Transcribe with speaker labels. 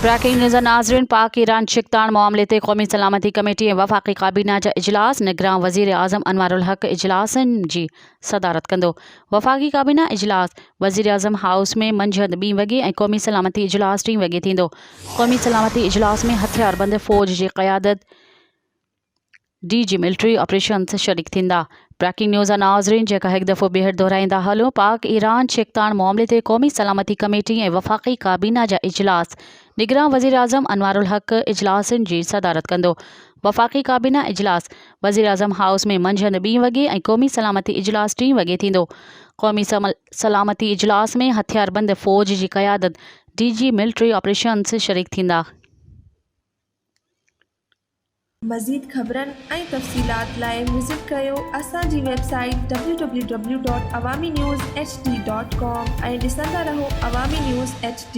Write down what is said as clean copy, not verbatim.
Speaker 1: Breaking news नाज़रीन। पाक Iran Chiktan मामले ते कौमी सलामती कमेटी ऐं वफ़ाक़ी काबीना जा इजलास निगरान वज़ीर आज़म अनवारुल हक़ इजलासन जी सदारत कंदो। वफ़ाक़ी काबीना इजलास वज़ीर आज़म हाउस में मंझंदि 2 वॻे ऐं क़ौमी सलामती इजलास 3 वॻे थींदो। क़ौमी सलामती इजलास में हथियारबंद फ़ौज जी क़यादत DG मिलिट्री ऑपरेशन्स शरीक थींदा। ब्रेकिंग न्यूज़ नाज़रीन, जेका हिकु दफ़ो ॿीहर दोहराईंदा हलो। पाक ईरान चिकतान मामले ते क़ौमी सलामती कमेटी ऐं वफ़ाक़ी काबीना जा इजलास निगरान वज़ीर आज़म अनवारुल हक़ इजलासन जी सदारत कंदो। वफ़ाक़ी काबीना इजलास वज़ीर आज़म हाउस में मंझंदि 2 वॻे ऐं क़ौमी सलामती इजलास 3 वॻे थींदो। क़ौमी सलामती इजलास में हथियारबंद फ़ौज जी क़यादत DG मिलिट्री ऑपरेशन्स शरीक थींदा।
Speaker 2: मज़ीद ख़बरनि ऐं तफ़सीलात लाइ विज़िट कयो असांजी वेबसाइट www.awamiNewsHD.com ऐं ॾिसंदा रहो अवामी न्यूज़ HD।